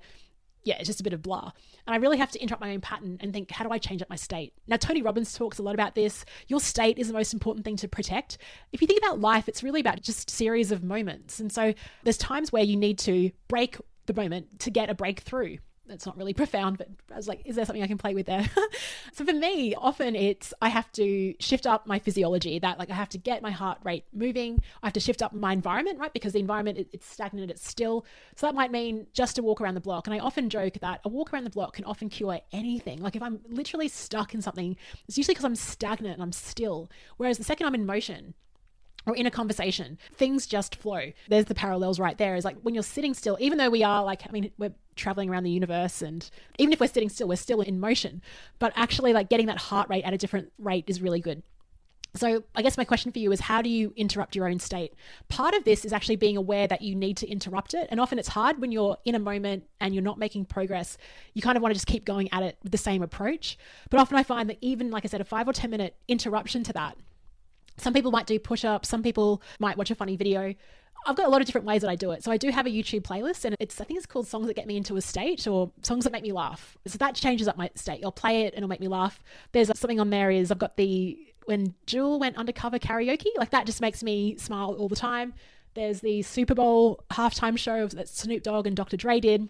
[SPEAKER 1] yeah, it's just a bit of blah. And I really have to interrupt my own pattern and think, how do I change up my state? Now, Tony Robbins talks a lot about this. Your state is the most important thing to protect. If you think about life, it's really about just a series of moments. And so there's times where you need to break the moment to get a breakthrough. That's not really profound, but I was like, is there something I can play with there? So for me, often I have to shift up my physiology, that like I have to get my heart rate moving. I have to shift up my environment, right? Because the environment, it's stagnant, it's still. So that might mean just to walk around the block. And I often joke that a walk around the block can often cure anything. Like if I'm literally stuck in something, it's usually because I'm stagnant and I'm still. Whereas the second I'm in motion, or in a conversation, things just flow. There's the parallels right there. Is like when you're sitting still, even though we are like, I mean, we're traveling around the universe, and even if we're sitting still, we're still in motion. But actually like getting that heart rate at a different rate is really good. So I guess my question for you is, how do you interrupt your own state? Part of this is actually being aware that you need to interrupt it. And often it's hard when you're in a moment and you're not making progress. You kind of want to just keep going at it with the same approach. But often I find that even, like I said, a 5 or 10 minute interruption to that, some people might do push-ups, some people might watch a funny video. I've got a lot of different ways that I do it. So I do have a YouTube playlist, and I think it's called Songs That Get Me Into a State, or Songs That Make Me Laugh. So that changes up my state. I'll play it and it'll make me laugh. There's something on there is I've got when Jewel went undercover karaoke, like that just makes me smile all the time. There's the Super Bowl halftime show that Snoop Dogg and Dr. Dre did.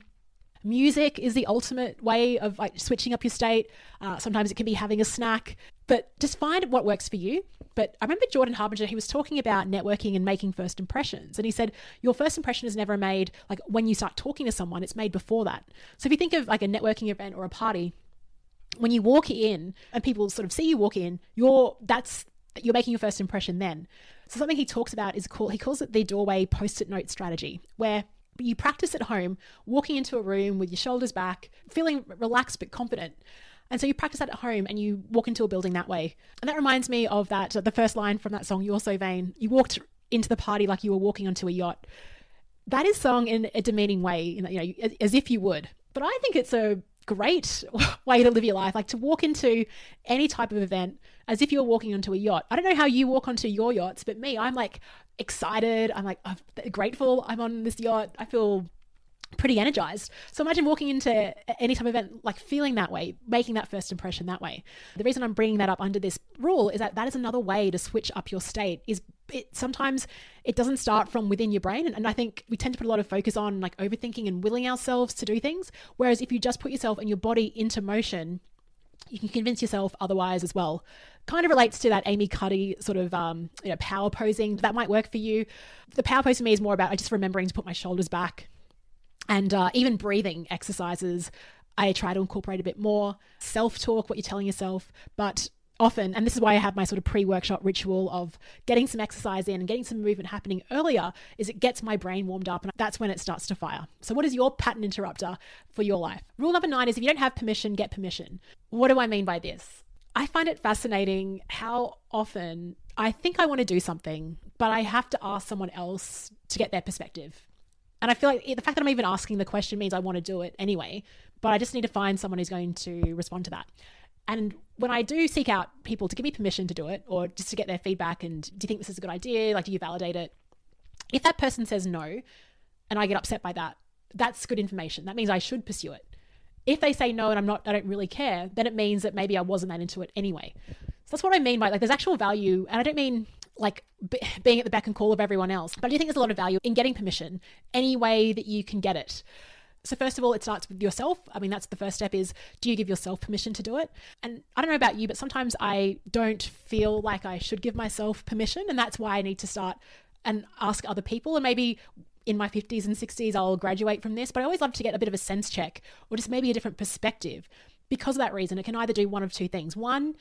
[SPEAKER 1] Music is the ultimate way of like switching up your state. Sometimes it can be having a snack, but just find what works for you. But I remember Jordan Harbinger, he was talking about networking and making first impressions. And he said, your first impression is never made like when you start talking to someone, it's made before that. So if you think of like a networking event or a party, when you walk in and people sort of see you walk in, you're making your first impression then. So something he talks about he calls it the doorway post-it note strategy, where you practice at home, walking into a room with your shoulders back, feeling relaxed but confident. And so you practice that at home and you walk into a building that way. And that reminds me of the first line from that song, You're So Vain. You walked into the party like you were walking onto a yacht. That is sung in a demeaning way, as if you would. But I think it's a great way to live your life, like to walk into any type of event as if you're walking onto a yacht. I don't know how you walk onto your yachts, but me, I'm like excited. I'm like grateful I'm on this yacht. I feel pretty energized. So imagine walking into any type of event, like feeling that way, making that first impression that way. The reason I'm bringing that up under this rule is that is another way to switch up your state. Sometimes it doesn't start from within your brain. And I think we tend to put a lot of focus on like overthinking and willing ourselves to do things. Whereas if you just put yourself and your body into motion, you can convince yourself otherwise as well. Kind of relates to that Amy Cuddy sort of power posing. That might work for you. The power pose for me is more about just remembering to put my shoulders back. And even breathing exercises, I try to incorporate a bit more. Self-talk, what you're telling yourself. But often, and this is why I have my sort of pre-workshop ritual of getting some exercise in and getting some movement happening earlier, is it gets my brain warmed up, and that's when it starts to fire. So what is your pattern interrupter for your life? Rule number 9 is if you don't have permission, get permission. What do I mean by this? I find it fascinating how often I think I want to do something, but I have to ask someone else to get their perspective. And I feel like the fact that I'm even asking the question means I want to do it anyway, but I just need to find someone who's going to respond to that. And when I do seek out people to give me permission to do it, or just to get their feedback and do you think this is a good idea? Like, do you validate it? If that person says no, and I get upset by that, that's good information. That means I should pursue it. If they say no and I don't really care, then it means that maybe I wasn't that into it anyway. So that's what I mean by like there's actual value. And I don't mean like being at the beck and call of everyone else, but I do think there's a lot of value in getting permission any way that you can get it. So first of all, it starts with yourself. I mean, that's the first step is, do you give yourself permission to do it? And I don't know about you, but sometimes I don't feel like I should give myself permission. And that's why I need to start and ask other people. And maybe in my 50s and 60s, I'll graduate from this, but I always love to get a bit of a sense check or just maybe a different perspective. Because of that reason, it can either do one of two things. One,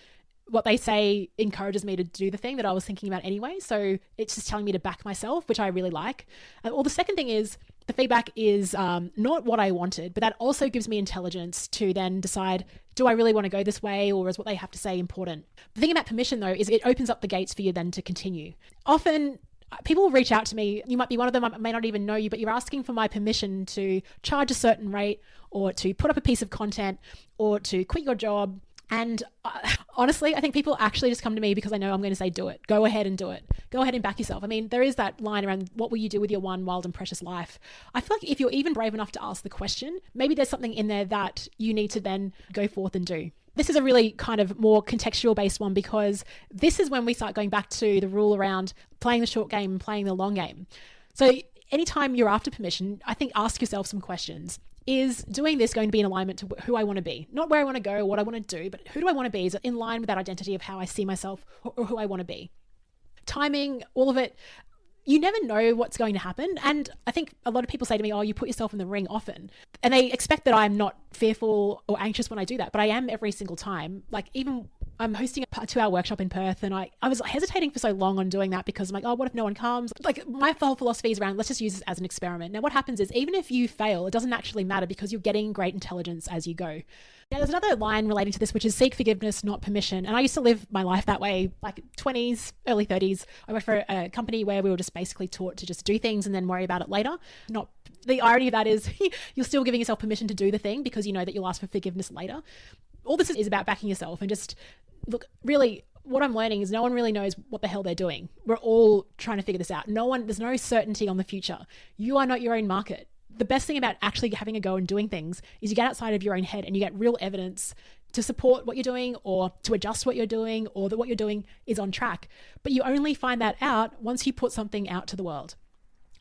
[SPEAKER 1] what they say encourages me to do the thing that I was thinking about anyway. So it's just telling me to back myself, which I really like. Or the second thing is the feedback is not what I wanted, but that also gives me intelligence to then decide, do I really want to go this way, or is what they have to say important? The thing about permission though, is it opens up the gates for you then to continue. Often people will reach out to me. You might be one of them. I may not even know you, but you're asking for my permission to charge a certain rate, or to put up a piece of content, or to quit your job. And honestly, I think people actually just come to me because I know I'm going to say, do it. Go ahead and do it. Go ahead and back yourself. I mean, there is that line around what will you do with your one wild and precious life? I feel like if you're even brave enough to ask the question, maybe there's something in there that you need to then go forth and do. This is a really kind of more contextual based one, because this is when we start going back to the rule around playing the short game and playing the long game. So anytime you're after permission, I think ask yourself some questions. Is doing this going to be in alignment to who I want to be? Not where I want to go or what I want to do, but who do I want to be? Is it in line with that identity of how I see myself or who I want to be? Timing, all of it, you never know what's going to happen. And I think a lot of people say to me, oh, you put yourself in the ring often. And they expect that I'm not fearful or anxious when I do that, but I am every single time. Like even I'm hosting a 2-hour workshop in Perth, and I was hesitating for so long on doing that because I'm like, oh, what if no one comes? Like, my whole philosophy is around, let's just use this as an experiment. Now, what happens is, even if you fail, it doesn't actually matter because you're getting great intelligence as you go. Now, there's another line relating to this, which is seek forgiveness, not permission. And I used to live my life that way, like 20s, early 30s. I worked for a company where we were just basically taught to just do things and then worry about it later. Not the irony of that is you're still giving yourself permission to do the thing because you know that you'll ask for forgiveness later. All this is about backing yourself and just, look, really, what I'm learning is no one really knows what the hell they're doing. We're all trying to figure this out. There's no certainty on the future. You are not your own market. The best thing about actually having a go and doing things is you get outside of your own head and you get real evidence to support what you're doing or to adjust what you're doing or that what you're doing is on track. But you only find that out once you put something out to the world.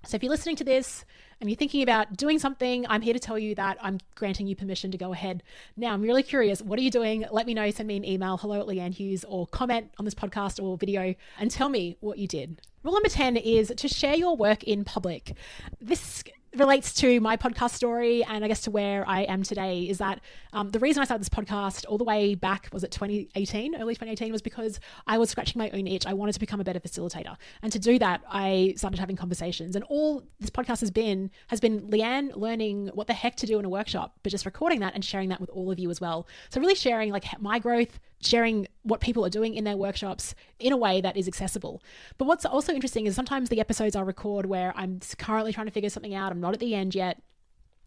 [SPEAKER 1] So if you're listening to this and you're thinking about doing something, I'm here to tell you that I'm granting you permission to go ahead. Now, I'm really curious. What are you doing? Let me know. Send me an email, hello@leannehughes, or comment on this podcast or video and tell me what you did. Rule number 10 is to share your work in public. This relates to my podcast story and I guess to where I am today is that the reason I started this podcast all the way back, was it 2018, early 2018, was because I was scratching my own itch. I wanted to become a better facilitator. And to do that, I started having conversations. And all this podcast has been Leanne learning what the heck to do in a workshop, but just recording that and sharing that with all of you as well. So really sharing like my growth, sharing what people are doing in their workshops in a way that is accessible. But what's also interesting is sometimes the episodes I'll record where I'm currently trying to figure something out, I'm not at the end yet,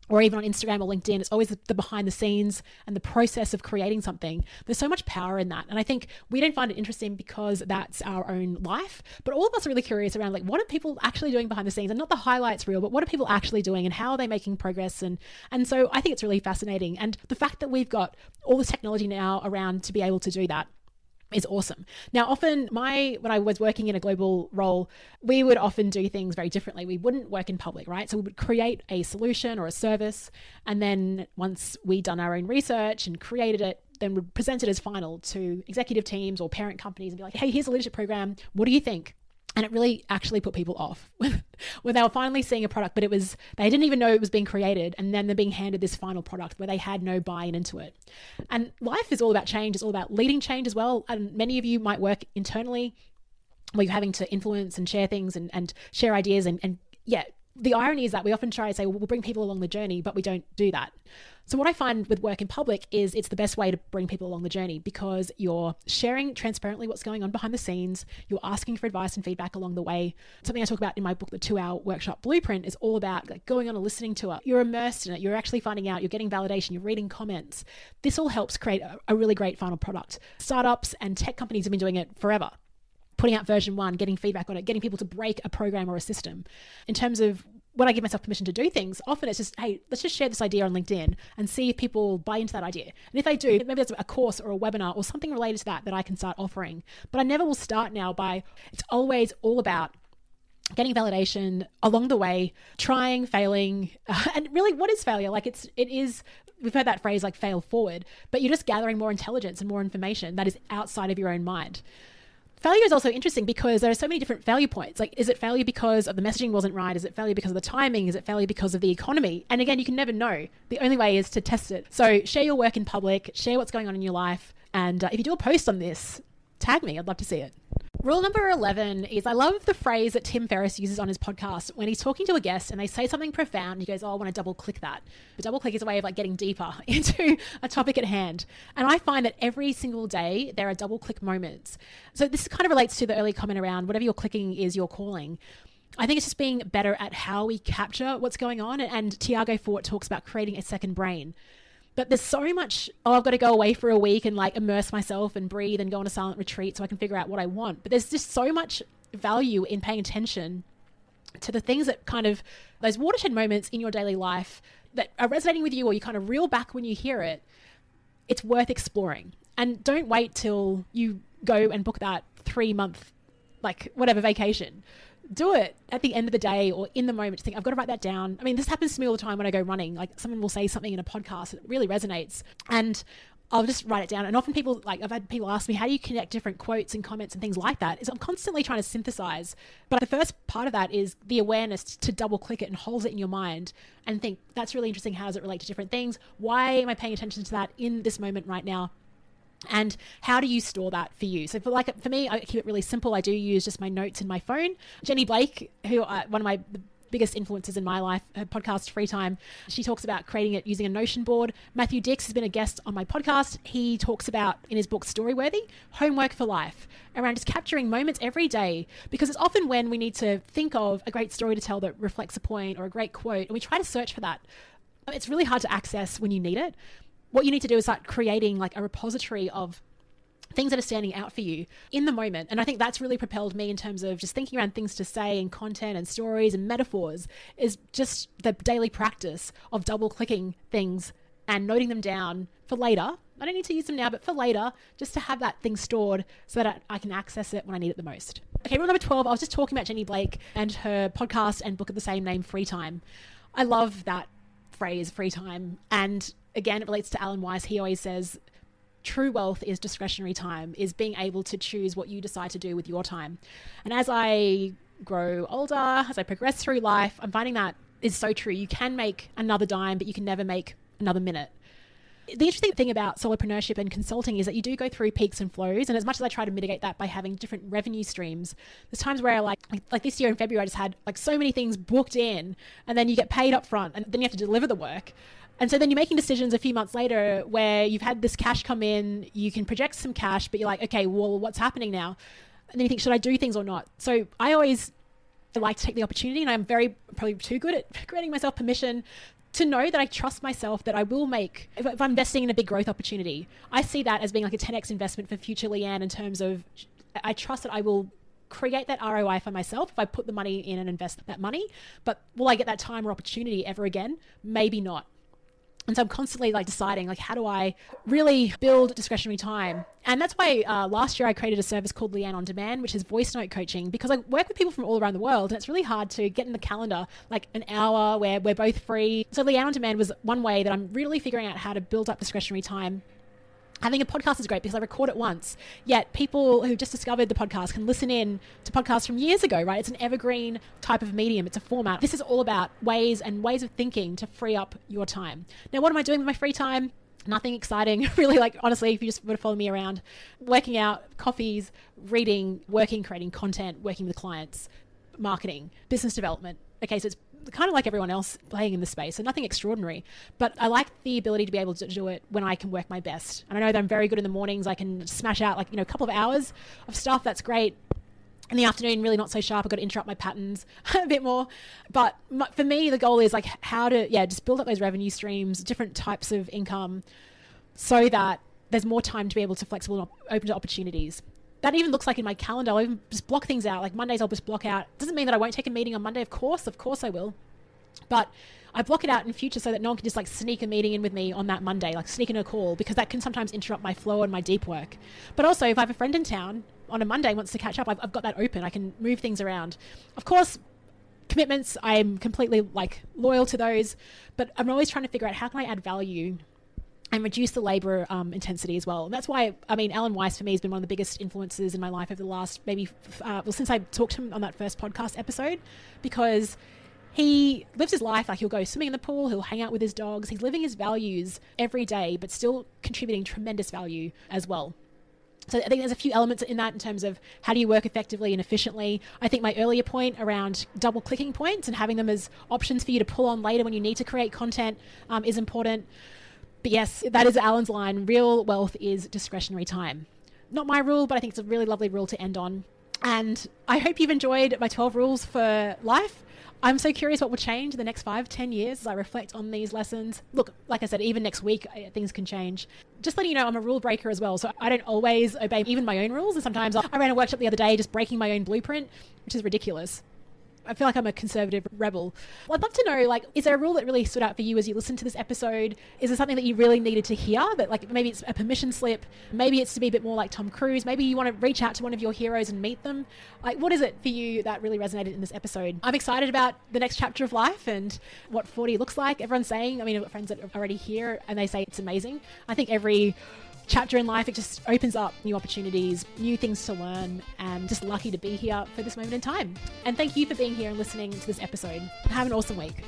[SPEAKER 1] or even on Instagram or LinkedIn, it's always the behind the scenes and the process of creating something. There's so much power in that. And I think we don't find it interesting because that's our own life, but all of us are really curious around like, what are people actually doing behind the scenes, and not the highlights reel, but what are people actually doing and how are they making progress? And so I think it's really fascinating. And the fact that we've got all this technology now around to be able to do that is awesome. Now, often when I was working in a global role, we would often do things very differently. We wouldn't work in public, right? So we would create a solution or a service. And then once we'd done our own research and created it, then we'd present it as final to executive teams or parent companies and be like, hey, here's a leadership program. What do you think? And it really actually put people off when they were finally seeing a product, but they didn't even know it was being created. And then they're being handed this final product where they had no buy-in into it. And life is all about change. It's all about leading change as well. And many of you might work internally where you're having to influence and share things and share ideas. And yeah, the irony is that we often try to say, well, we'll bring people along the journey, but we don't do that. So what I find with work in public is it's the best way to bring people along the journey because you're sharing transparently what's going on behind the scenes. You're asking for advice and feedback along the way. Something I talk about in my book, The 2-Hour Workshop Blueprint, is all about like going on a listening tour. You're immersed in it. You're actually finding out. You're getting validation. You're reading comments. This all helps create a really great final product. Startups and tech companies have been doing it forever. Putting out version 1, getting feedback on it, getting people to break a program or a system. In terms of when I give myself permission to do things, often it's just, hey, let's just share this idea on LinkedIn and see if people buy into that idea. And if they do, maybe there's a course or a webinar or something related to that I can start offering. But I never will start now it's always all about getting validation along the way, trying, failing. And really, what is failure? Like it is, we've heard that phrase like fail forward, but you're just gathering more intelligence and more information that is outside of your own mind. Failure is also interesting because there are so many different failure points. Like, is it failure because of the messaging wasn't right? Is it failure because of the timing? Is it failure because of the economy? And again, you can never know. The only way is to test it. So share your work in public, share what's going on in your life. And if you do a post on this, tag me. I'd love to see it. Rule number 11 is, I love the phrase that Tim Ferriss uses on his podcast when he's talking to a guest and they say something profound. He goes, oh, I want to double click that. But double click is a way of like getting deeper into a topic at hand. And I find that every single day there are double click moments. So this kind of relates to the earlier comment around whatever you're clicking is your calling. I think it's just being better at how we capture what's going on. And Tiago Fort talks about creating a second brain. But there's so much, I've got to go away for a week and like immerse myself and breathe and go on a silent retreat so I can figure out what I want. But there's just so much value in paying attention to the things that kind of, those watershed moments in your daily life that are resonating with you, or you kind of reel back when you hear it. It's worth exploring. And don't wait till you go and book that 3-month, like whatever vacation. Do it at the end of the day or in the moment. Just think, I've got to write that down. I mean, this happens to me all the time when I go running. Like someone will say something in a podcast that really resonates and I'll just write it down. And often people, like I've had people ask me, how do you connect different quotes and comments and things like that? Is I'm constantly trying to synthesize. But the first part of that is the awareness to double click it and hold it in your mind and think, that's really interesting. How does it relate to different things? Why am I paying attention to that in this moment right now? And how do you store that for you? So for me, I keep it really simple. I do use just my notes in my phone. Jenny Blake, who one of my biggest influences in my life, her podcast Free Time, she talks about creating it using a Notion board. Matthew Dix has been a guest on my podcast. He talks about, in his book Storyworthy, homework for life, around just capturing moments every day, because it's often when we need to think of a great story to tell that reflects a point or a great quote, and we try to search for that. It's really hard to access when you need it. What you need to do is start creating like a repository of things that are standing out for you in the moment. And I think that's really propelled me in terms of just thinking around things to say and content and stories and metaphors, is just the daily practice of double clicking things and noting them down for later. I don't need to use them now, but for later, just to have that thing stored so that I can access it when I need it the most. Okay, rule number 12, I was just talking about Jenny Blake and her podcast and book of the same name, Free Time. I love that phrase, free time. And again, it relates to Alan Weiss. He always says, true wealth is discretionary time, is being able to choose what you decide to do with your time. And as I grow older, as I progress through life, I'm finding that is so true. You can make another dime, but you can never make another minute. The interesting thing about solopreneurship and consulting is that you do go through peaks and flows. And as much as I try to mitigate that by having different revenue streams, there's times where like this year in February, I just had like so many things booked in, and then you get paid up front and then you have to deliver the work. And so then you're making decisions a few months later where you've had this cash come in, you can project some cash, but you're like, okay, well, what's happening now? And then you think, should I do things or not? So I always like to take the opportunity, and I'm probably too good at granting myself permission to know that I trust myself that I will make, if I'm investing in a big growth opportunity, I see that as being like a 10x investment for future Leanne, in terms of I trust that I will create that ROI for myself if I put the money in and invest that money. But will I get that time or opportunity ever again? Maybe not. And so I'm constantly like deciding, like, how do I really build discretionary time? And that's why last year I created a service called Leanne On Demand, which is voice note coaching, because I work with people from all around the world, and it's really hard to get in the calendar like an hour where we're both free. So Leanne On Demand was one way that I'm really figuring out how to build up discretionary time. Having a podcast is great because I record it once, yet people who just discovered the podcast can listen in to podcasts from years ago, right? It's an evergreen type of medium. It's a format. This is all about ways of thinking to free up your time. Now, what am I doing with my free time? Nothing exciting, really. Like, honestly, if you just were to follow me around, working out, coffees, reading, working, creating content, working with clients, marketing, business development. Okay, so it's kind of like everyone else playing in the space, so nothing extraordinary, but I like the ability to be able to do it when I can work my best. And I know that I'm very good in the mornings. I can smash out like, a couple of hours of stuff. That's great. In the afternoon, really not so sharp. I've got to interrupt my patterns a bit more. But for me, the goal is like how to, just build up those revenue streams, different types of income, so that there's more time to be able to flexible and open to opportunities. That even looks like in my calendar, I'll even just block things out. Like Mondays, I'll just block out. Doesn't mean that I won't take a meeting on Monday. Of course I will. But I block it out in future so that no one can just like sneak a meeting in with me on that Monday, like sneak in a call, because that can sometimes interrupt my flow and my deep work. But also, if I have a friend in town on a Monday wants to catch up, I've got that open. I can move things around. Of course, commitments, I'm completely like loyal to those, but I'm always trying to figure out how can I add value and reduce the labor intensity as well. And that's why, Alan Weiss for me has been one of the biggest influences in my life over the last since I talked to him on that first podcast episode, because he lives his life like he'll go swimming in the pool, he'll hang out with his dogs, he's living his values every day, but still contributing tremendous value as well. So I think there's a few elements in that in terms of how do you work effectively and efficiently. I think my earlier point around double clicking points and having them as options for you to pull on later when you need to create content is important. But yes, that is Alan's line. Real wealth is discretionary time. Not my rule, but I think it's a really lovely rule to end on. And I hope you've enjoyed my 12 rules for life. I'm so curious what will change in the next 5-10 years as I reflect on these lessons. Look, like I said, even next week, things can change. Just letting you know, I'm a rule breaker as well. So I don't always obey even my own rules. And sometimes I ran a workshop the other day just breaking my own blueprint, which is ridiculous. I feel like I'm a conservative rebel. Well, I'd love to know, like, is there a rule that really stood out for you as you listened to this episode? Is there something that you really needed to hear? That, like, maybe it's a permission slip. Maybe it's to be a bit more like Tom Cruise. Maybe you want to reach out to one of your heroes and meet them. Like, what is it for you that really resonated in this episode? I'm excited about the next chapter of life and what 40 looks like. Everyone's saying, I've got friends that are already here and they say it's amazing. I think every chapter in life, it just opens up new opportunities, new things to learn, and just lucky to be here for this moment in time. And thank you for being here and listening to this episode. Have an awesome week.